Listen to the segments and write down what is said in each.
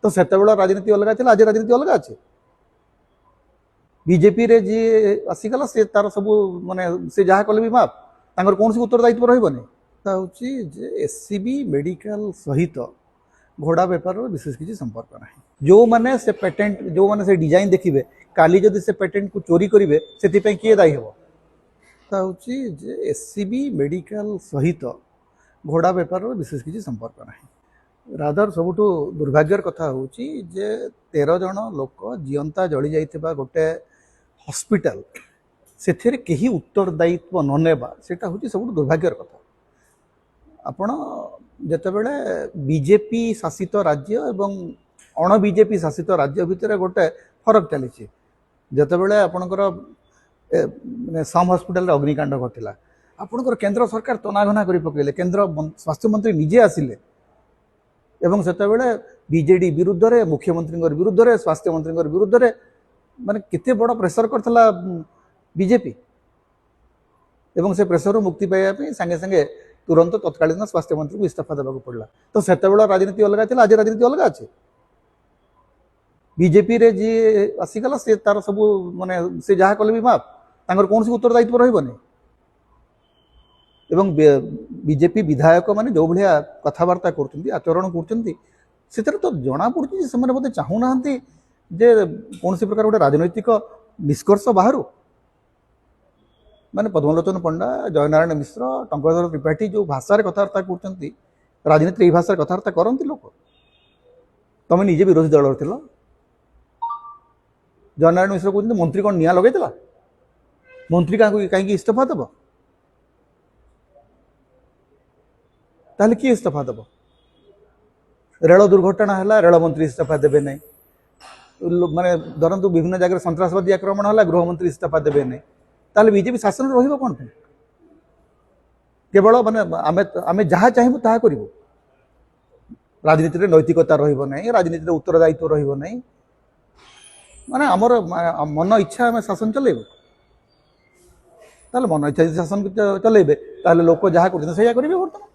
तो सेतेबेला राजनीति अलग थी, आज राजनीति अलग अच्छे। बीजेपी रे जी आसीगला से तार सब माने से जहाँ कले भी माप तांकर कौन सी उत्तरदायित्व रहिबनी जे एससीबी मेडिकल सहित घोड़ा बेपार विशेष किसी संपर्क ना जो माने से पेटेंट जो माने से डिजाइन देखिए काली जदि से पेटेंट को चोरी करेंगे से किए दायी हम जे एससीबी मेडिकल सहित घोड़ा बेपार विशेष किसी संपर्क ना रादर सबुठ दुर्भाग्यर कथा हूँ जे 13 जन लोक जीवंता जली जाइथिबा गोटे हॉस्पिटल से कहीं उत्तरदायित्व न नेबा सेटा हूँ सब दुर्भाग्यर कथा। आपण जेतेबेले बीजेपी शासित राज्य एवं अण बीजेपी शासित राज्य भितर गोटे फरक चली जेतेबेले आपणकर सम हॉस्पिटल अग्निकांड घटिला आपणकर केंद्र सरकार तनाघना कर पकड़े केंद्र स्वास्थ्य मंत्री निजे आसिले एवं सेतेबेले बीजेडी विरुद्ध रे मुख्यमंत्री विरुद्ध रे स्वास्थ्य मंत्री विरुद्ध रे माने केते बड़ प्रेसर करथला बीजेपी एवं से प्रेसर मुक्ति पाइबा संगे संगे तुरंत तत्कालीन स्वास्थ्य मंत्री को इस्तीफा देवाक पड़ा। तो सेतेबेला राजनीति अलग थी, आज राजनीति अलग अच्छे। बीजेपी रे जी आसीगला से तार सब माने से जहाँ कले भी माप तांकर कौन सी उत्तरदायित्व रहिबनी एवं बीजेपी विधायक माने जो भाया कथबार्ता करछंती आचरण करछंती सेतर तो जना पड़ुछि से बोधे चाहूना जे कौन सी प्रकार गोटे राजनैतिक निष्कर्ष बाहर माने पद्मलोचन पंडा जयनारायण मिश्र टंकधर त्रिपाठी जो भाषा कथबार्ता करछंती राजनीति यही भाषा कथबार्ता करती लोक तुम निजे विरोधी दल थिल जयनारायण मिश्र कहते मंत्री कौन निया लगे मंत्री कहीं इस्तीफा देव ताहले किए इस्तीफा देव रेल दुर्घटना है रेल मंत्री इस्तीफा देवे ना माने धरतु विभिन्न जगह सन्त्रासवादी आक्रमण है गृहमंत्री इस्तीफा देवे ना ताहले बीजेपी शासन रहिबो कोन केवल माने आमे जहाँ चाहबू ताहा करिवो राजनीति रे नैतिकता रहिबो नै राजनीति रे उत्तरदायित्व रहिबो नै माने हमर मन इच्छा आमे शासन चलेबो ताहले मन इच्छा शासन चलेबे ताहले लोक जहाँ करछन सेया करिवे वर्तमान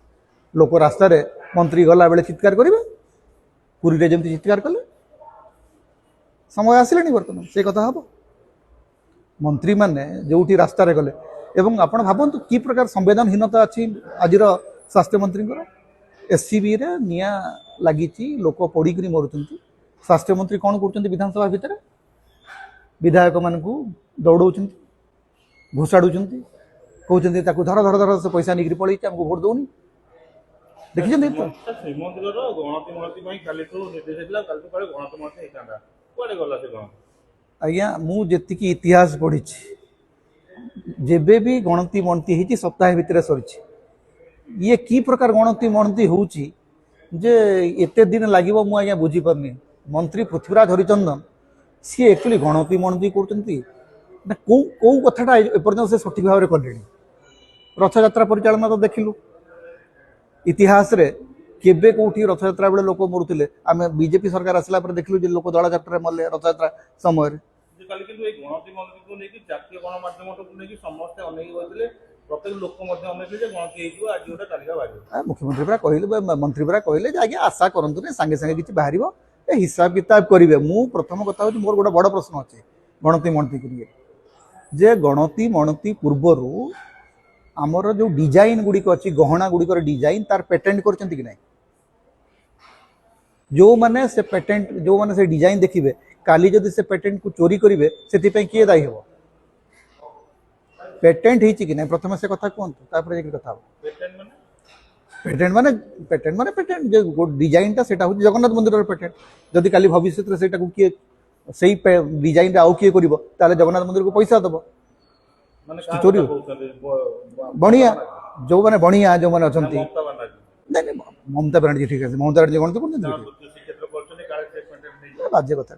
लोक रास्ता रे मंत्री गला बेले चित्कार करिवे पुरी रे जेमति चित्कार कले समय आसिलानी वर्तमान से कथा हम मंत्री माने जोठी रास्ता रे गले एवं आपण भाबंतु की प्रकार संवेदनहीनता अच्छी आज स्वास्थ्य मंत्री एससीबी रे निया लगी लोक पड़ी मरुचंती स्वास्थ्य मंत्री कौन कर विधानसभा भितर विधायक मान दौड़ घोषाड़ू कहते धर धर धर से पैसा निकरी पड़ी आमको भोट दौनी देखी आज्ञा मुझे इतिहास पढ़ी जेबे भी गणति मणति होती सप्ताह भितर सरी ये की प्रकार गणति मणति होची जे एते दिन लगे मुझे बुझीपारनी मंत्री पृथ्वीराज हरिचंदन सी एक्चुअली गणति मणति कर कौ कथाटा एपर्यंत से सठिक भाव में कले रथयात्रा परिचालना तो देखिलु इतिहास रे केबे कोठी रथयात्रा बेले लोक मरुले आम बीजेपी सरकार आसला पर देखलु जे लोक दला यात्रा मल्ले रथयात्रा समय मुख्यमंत्री पूरा कहले मंत्री पूरा कहले आगे आशा करंतु ने संगे संगे किछि बाहर हिसाब किताब करेंगे मु प्रथम कथा हूँ मोर गोटे बड़ प्रश्न अच्छे गणति मणति करिए जे गणति मणति पूर्वर आमर जो डिजाइन गुड़िक अच्छी गहना गुड़िकर डिजाइन तार पेटेंट करछंती कि नहीं जो माने से पेटेंट जो माने से डिजाइन देखिए काली जदि से पेटेंट को चोरी करेंगे से किए दायी हम पेटेंट ही नहीं प्रथम से कथा कहतु कथा पेटेंट माने पेटेंट जो डिजाइनटा सेटा हूँ जगन्नाथ मंदिर पेटेंट जदि काली भविष्य में सेटा को किए से डिजाइन आउ किए कर जगन्नाथ मंदिर को पैसा दब चोरी बणिया जो मैंने बणिया जो मैंने अच्छा नहीं ममता बनर्जी ठीक है ममता बनर्जी गणति बाज्य कथा